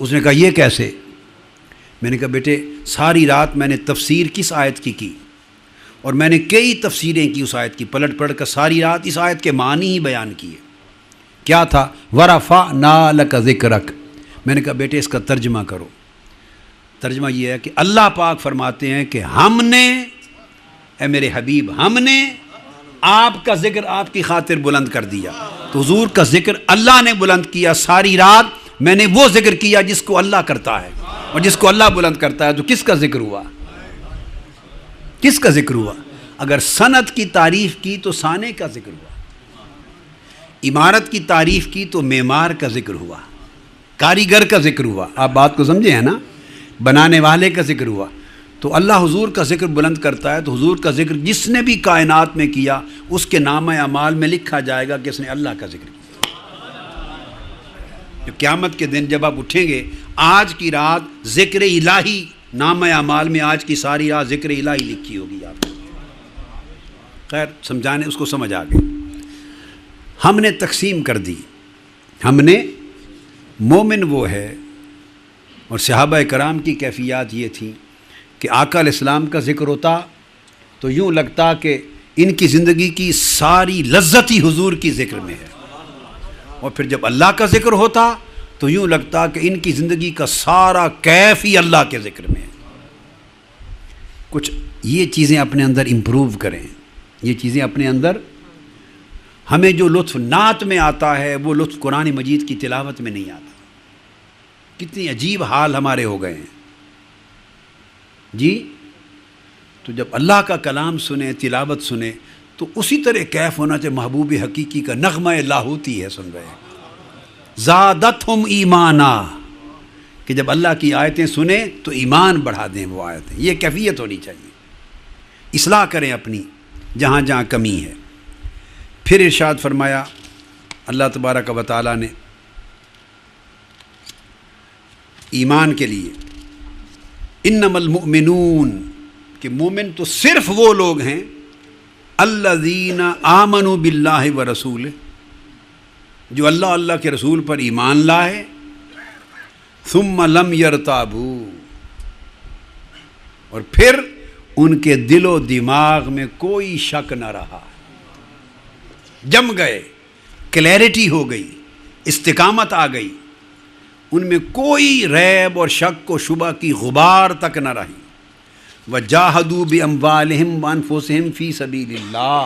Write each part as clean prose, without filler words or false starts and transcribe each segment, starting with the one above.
اس نے کہا یہ کیسے؟ میں نے کہا بیٹے ساری رات میں نے تفسیر کس آیت کی اور میں نے کئی تفسیریں کی اس آیت کی، پلٹ پلٹ کر ساری رات اس آیت کے معنی ہی بیان کیے۔ کیا تھا؟ وَرَفَعْنَا لَكَ ذِكْرَكَ۔ میں نے کہا بیٹے اس کا ترجمہ کرو۔ ترجمہ یہ ہے کہ اللہ پاک فرماتے ہیں کہ ہم نے، اے میرے حبیب، ہم نے آپ کا ذکر آپ کی خاطر بلند کر دیا۔ تو حضور کا ذکر اللہ نے بلند کیا۔ ساری رات میں نے وہ ذکر کیا جس کو اللہ کرتا ہے، اور جس کو اللہ بلند کرتا ہے تو کس کا ذکر ہوا؟ کس کا ذکر ہوا؟ اگر صنعت کی تعریف کی تو صانع کا ذکر ہوا، عمارت کی تعریف کی تو معمار کا ذکر ہوا، کاریگر کا ذکر ہوا۔ آپ بات کو سمجھے ہیں نا؟ بنانے والے کا ذکر ہوا۔ تو اللہ حضور کا ذکر بلند کرتا ہے، تو حضور کا ذکر جس نے بھی کائنات میں کیا اس کے نامہ اعمال میں لکھا جائے گا کہ اس نے اللہ کا ذکر کیا۔ قیامت کے دن جب آپ اٹھیں گے، آج کی رات ذکر الہی نامہ اعمال میں، آج کی ساری رات ذکر الہی لکھی ہوگی آپ کو۔ خیر سمجھانے اس کو سمجھ آ گئی۔ ہم نے تقسیم کر دی، ہم نے مومن وہ ہے، اور صحابہ کرام کی کیفیات یہ تھی کہ آقا علیہ السلام کا ذکر ہوتا تو یوں لگتا کہ ان کی زندگی کی ساری لذت ہی حضور کی ذکر میں ہے، اور پھر جب اللہ کا ذکر ہوتا تو یوں لگتا کہ ان کی زندگی کا سارا کیف ہی اللہ کے ذکر میں ہے۔ کچھ یہ چیزیں اپنے اندر امپروو کریں، یہ چیزیں اپنے اندر۔ ہمیں جو لطف نعت میں آتا ہے وہ لطف قرآن مجید کی تلاوت میں نہیں آتا۔ کتنی عجیب حال ہمارے ہو گئے ہیں جی۔ تو جب اللہ کا کلام سنیں، تلاوت سنیں، تو اسی طرح کیف ہونا چاہیے۔ محبوب حقیقی کا نغمہ لاہوتی ہے، سن رہے ہیں، زادتہم ایمانا، کہ جب اللہ کی آیتیں سنیں تو ایمان بڑھا دیں وہ آیتیں۔ یہ کیفیت ہونی چاہیے۔ اصلاح کریں اپنی جہاں جہاں کمی ہے۔ پھر ارشاد فرمایا اللہ تبارک و تعالیٰ نے ایمان کے لیے، انما المؤمنون، کہ مومن تو صرف وہ لوگ ہیں الذین آمنوا باللہ ورسولہ، جو اللہ کے رسول پر ایمان لائے، ثم لم یرتابوا، اور پھر ان کے دل و دماغ میں کوئی شک نہ رہا، جم گئے، کلیئرٹی ہو گئی، استقامت آ گئی، ان میں کوئی ریب اور شک و شبہ کی غبار تک نہ رہی۔ وَجَاهَدُوا بِأَمْوَالِهِمْ وَأَنفُسِهِمْ فِي سَبِيلِ اللَّهِ،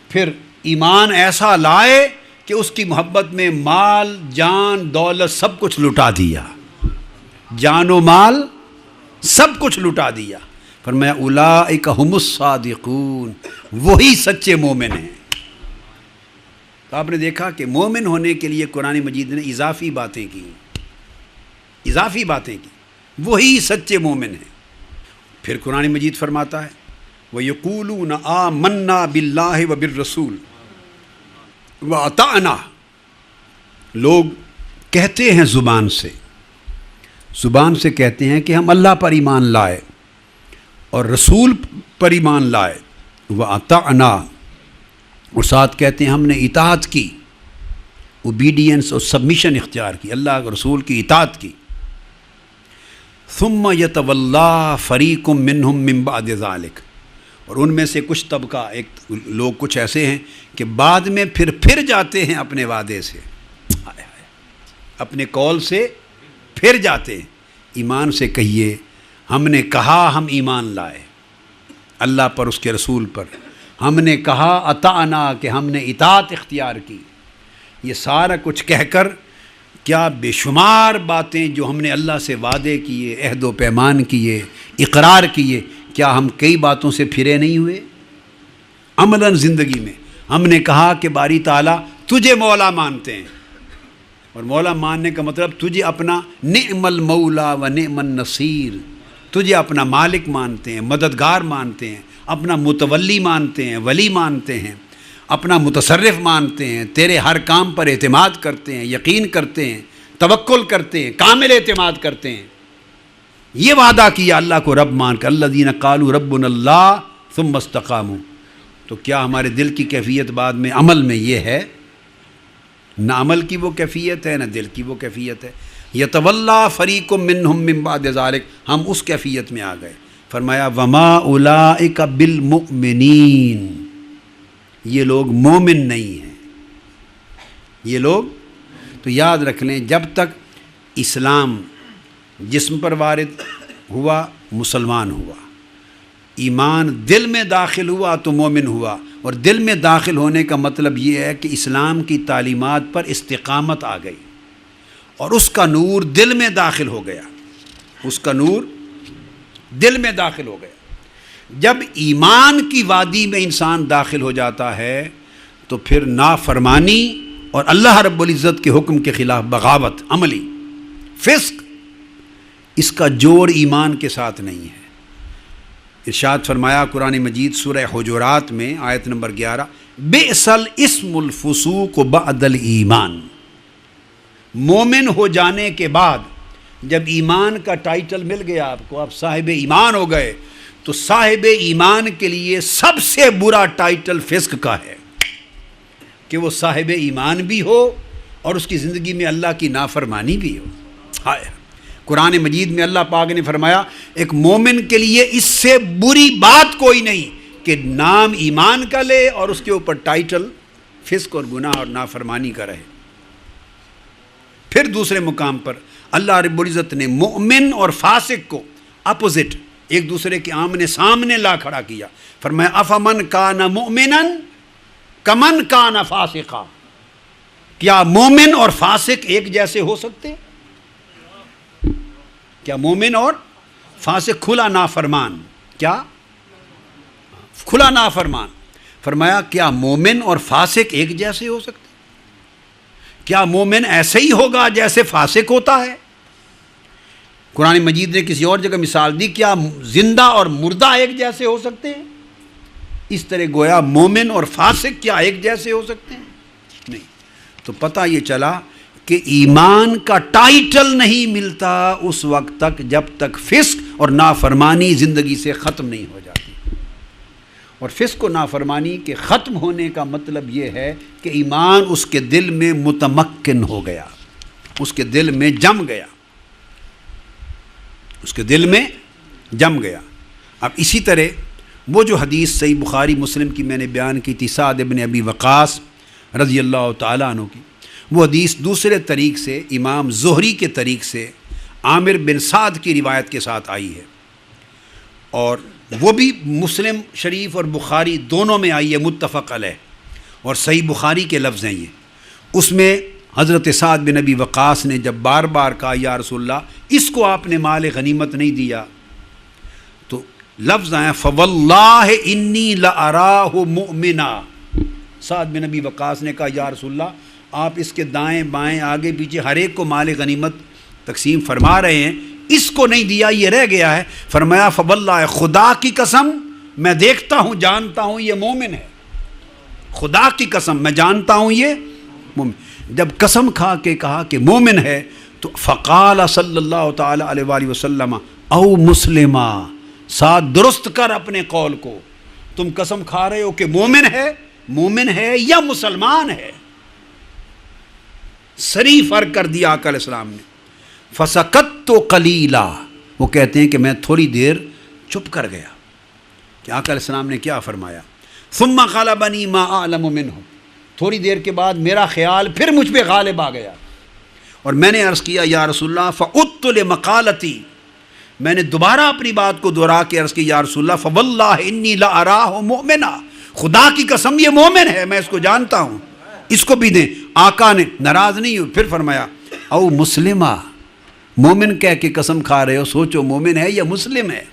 پھر ایمان ایسا لائے کہ اس کی محبت میں مال، جان، دولت سب کچھ لٹا دیا، جان و مال سب کچھ لٹا دیا۔ فرمایا اولئک ھم الصادقون، وہی سچے مومن ہیں۔ تو آپ نے دیکھا کہ مومن ہونے کے لیے قرآن مجید نے اضافی باتیں کی، اضافی باتیں کی، وہی سچے مومن ہیں۔ پھر قرآن مجید فرماتا ہے وَيَقُولُونَ آمَنَّا بِاللَّهِ وَبِالرَّسُولِ وَأَطَعْنَا، لوگ کہتے ہیں زبان سے کہتے ہیں کہ ہم اللہ پر ایمان لائے اور رسول پر ایمان لائے، وَأَطَعْنَا، اور ساتھ کہتے ہیں ہم نے اطاعت کی، اوبیڈینس اور سبمیشن اختیار کی، اللہ اور رسول کی اطاعت کی۔ ثم یتولی فریق منہم من بعد ذلک، اور ان میں سے کچھ طبقہ، ایک لوگ کچھ ایسے ہیں کہ بعد میں پھر جاتے ہیں اپنے وعدے سے، اپنے قول سے پھر جاتے ہیں۔ ایمان سے کہیے ہم نے کہا ہم ایمان لائے اللہ پر، اس کے رسول پر، ہم نے کہا اطعنا کہ ہم نے اطاعت اختیار کی۔ یہ سارا کچھ کہہ کر کیا بے شمار باتیں جو ہم نے اللہ سے وعدے کیے، عہد و پیمان کیے، اقرار کیے، کیا ہم کئی باتوں سے پھرے نہیں ہوئے؟ عملاً زندگی میں ہم نے کہا کہ باری تعالیٰ تجھے مولا مانتے ہیں، اور مولا ماننے کا مطلب تجھے اپنا نعم المولا و نعم النصیر، تجھے اپنا مالک مانتے ہیں، مددگار مانتے ہیں، اپنا متولی مانتے ہیں، ولی مانتے ہیں، اپنا متصرف مانتے ہیں، تیرے ہر کام پر اعتماد کرتے ہیں، یقین کرتے ہیں، توکل کرتے ہیں، کامل اعتماد کرتے ہیں۔ یہ وعدہ کیا اللہ کو رب مان کر، الذین قالوا ربنا اللہ ثم استقاموا۔ تو کیا ہمارے دل کی کیفیت بعد میں عمل میں یہ ہے؟ نہ عمل کی وہ کیفیت ہے، نہ دل کی وہ کیفیت ہے۔ یتولا فریق منہم من بعد ذالک، ہم اس کیفیت میں آ گئے۔ فرمایا وما اولئک بالمؤمنین، یہ لوگ مومن نہیں ہیں، یہ لوگ۔ تو یاد رکھ لیں، جب تک اسلام جسم پر وارد ہوا مسلمان ہوا، ایمان دل میں داخل ہوا تو مومن ہوا، اور دل میں داخل ہونے کا مطلب یہ ہے کہ اسلام کی تعلیمات پر استقامت آ گئی اور اس کا نور دل میں داخل ہو گیا، اس کا نور دل میں داخل ہو گیا۔ جب ایمان کی وادی میں انسان داخل ہو جاتا ہے تو پھر نافرمانی اور اللہ رب العزت کے حکم کے خلاف بغاوت، عملی فسق، اس کا جوڑ ایمان کے ساتھ نہیں ہے۔ ارشاد فرمایا قرآن مجید سورہ حجرات میں آیت نمبر 11، بئس الاسم الفسوق بعد الایمان، مومن ہو جانے کے بعد جب ایمان کا ٹائٹل مل گیا آپ کو، آپ صاحب ایمان ہو گئے، تو صاحب ایمان کے لیے سب سے برا ٹائٹل فسق کا ہے کہ وہ صاحب ایمان بھی ہو اور اس کی زندگی میں اللہ کی نافرمانی بھی ہو۔ ہائے، قرآن مجید میں اللہ پاک نے فرمایا ایک مومن کے لیے اس سے بری بات کوئی نہیں کہ نام ایمان کا لے اور اس کے اوپر ٹائٹل فسق اور گناہ اور نافرمانی کا رہے۔ پھر دوسرے مقام پر اللہ رب العزت نے مومن اور فاسق کو اپوزٹ، ایک دوسرے کے آمنے سامنے لا کھڑا کیا۔ فرمایا افمن کان مؤمنا کمن کان فاسقا، کیا مومن اور فاسق ایک جیسے ہو سکتے؟ کیا مومن اور فاسق کھلا نافرمان، کیا کھلا نافرمان؟ فرمایا کیا مومن اور فاسق ایک جیسے ہو سکتے؟ کیا مومن ایسے ہی ہوگا جیسے فاسق ہوتا ہے؟ قرآن مجید نے کسی اور جگہ مثال دی، کیا زندہ اور مردہ ایک جیسے ہو سکتے ہیں؟ اس طرح گویا مومن اور فاسق کیا ایک جیسے ہو سکتے ہیں؟ نہیں۔ تو پتہ یہ چلا کہ ایمان کا ٹائٹل نہیں ملتا اس وقت تک جب تک فسق اور نافرمانی زندگی سے ختم نہیں ہو جاتی، اور فسق و نافرمانی کے ختم ہونے کا مطلب یہ ہے کہ ایمان اس کے دل میں متمکن ہو گیا، اس کے دل میں جم گیا، اس کے دل میں جم گیا۔ اب اسی طرح وہ جو حدیث صحیح بخاری مسلم کی میں نے بیان کی تھی، سعد بن ابی وقاص رضی اللہ تعالیٰ عنہ کی، وہ حدیث دوسرے طریق سے امام زہری کے طریق سے عامر بن سعد کی روایت کے ساتھ آئی ہے، اور وہ بھی مسلم شریف اور بخاری دونوں میں آئی ہے، متفق علیہ، اور صحیح بخاری کے لفظ ہیں یہ۔ اس میں حضرت سعد بن ابی وقاص نے جب بار بار کہا یا رسول اللہ اس کو آپ نے مال غنیمت نہیں دیا، تو لفظ آیا فواللہ انی لأراہ مؤمنا، سعد بن ابی وقاص نے کہا یا رسول اللہ آپ اس کے دائیں بائیں آگے پیچھے ہر ایک کو مال غنیمت تقسیم فرما رہے ہیں، اس کو نہیں دیا، یہ رہ گیا ہے۔ فرمایا فواللہ، خدا کی قسم میں دیکھتا ہوں جانتا ہوں یہ مومن ہے، خدا کی قسم میں جانتا ہوں یہ مومن۔ جب قسم کھا کے کہا کہ مومن ہے تو فقال صلی اللہ تعالی علیہ وآلہ وسلم او مسلمہ، ساتھ درست کر اپنے قول کو، تم قسم کھا رہے ہو کہ مومن ہے یا مسلمان ہے؟ صریح فرق کر دیا آقا علیہ السلام نے۔ فسکت قلیلا، وہ کہتے ہیں کہ میں تھوڑی دیر چپ کر گیا کہ آقا علیہ السلام نے کیا فرمایا، ثم غلبنی ما اعلم منہ، تھوڑی دیر کے بعد میرا خیال پھر مجھ پہ غالب آ گیا اور میں نے عرض کیا یا رسول اللہ فعدت لمقالتی، میں نے دوبارہ اپنی بات کو دہرا کے عرض کی یا رسول اللہ فواللہ انی لأراہ مؤمنا، خدا کی قسم یہ مومن ہے، میں اس کو جانتا ہوں، اس کو بھی دیں۔ آقا نے ناراض نہیں ہوئے، پھر فرمایا او مسلمہ، مومن کہہ کے قسم کھا رہے ہو، سوچو مومن ہے یا مسلم ہے،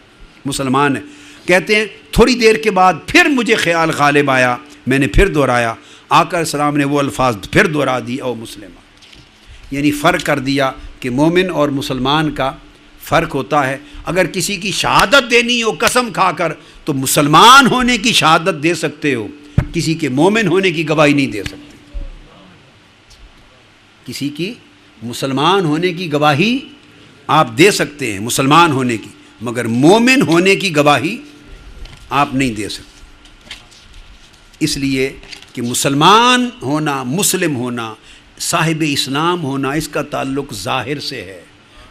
مسلمان ہے۔ کہتے ہیں تھوڑی دیر کے بعد پھر مجھے خیال غالب آیا، میں نے پھر دہرایا، آقا علیہ السلام نے وہ الفاظ پھر دہرا دی او مسلمہ، یعنی فرق کر دیا کہ مومن اور مسلمان کا فرق ہوتا ہے۔ اگر کسی کی شہادت دینی ہو قسم کھا کر تو مسلمان ہونے کی شہادت دے سکتے ہو، کسی کے مومن ہونے کی گواہی نہیں دے سکتے۔ کسی کی مسلمان ہونے کی گواہی آپ دے سکتے ہیں، مسلمان ہونے کی، مگر مومن ہونے کی گواہی آپ نہیں دے سکتے، اس لیے کہ مسلمان ہونا، مسلم ہونا صاحب اسلام ہونا اس کا تعلق ظاہر سے ہے،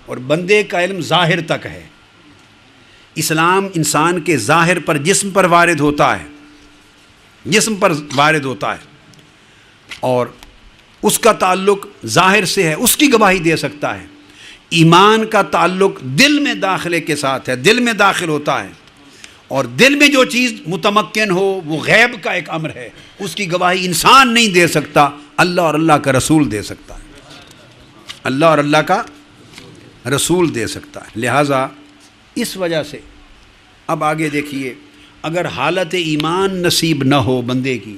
اور بندے کا علم ظاہر تک ہے۔ اسلام انسان کے ظاہر پر جسم پر وارد ہوتا ہے، جسم پر وارد ہوتا ہے، اور اس کا تعلق ظاہر سے ہے، اس کی گواہی دے سکتا ہے۔ ایمان کا تعلق دل میں داخلے کے ساتھ ہے، دل میں داخل ہوتا ہے، اور دل میں جو چیز متمکن ہو وہ غیب کا ایک امر ہے، اس کی گواہی انسان نہیں دے سکتا، اللہ اور اللہ کا رسول دے سکتا ہے، اللہ اور اللہ کا رسول دے سکتا ہے۔ لہٰذا اس وجہ سے اب آگے دیکھیے، اگر حالت ایمان نصیب نہ ہو بندے کی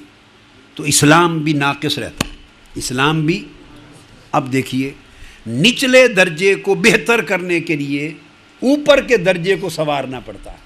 تو اسلام بھی ناقص رہتا ہے، اسلام بھی۔ اب دیکھیے، نچلے درجے کو بہتر کرنے کے لیے اوپر کے درجے کو سنوارنا پڑتا ہے۔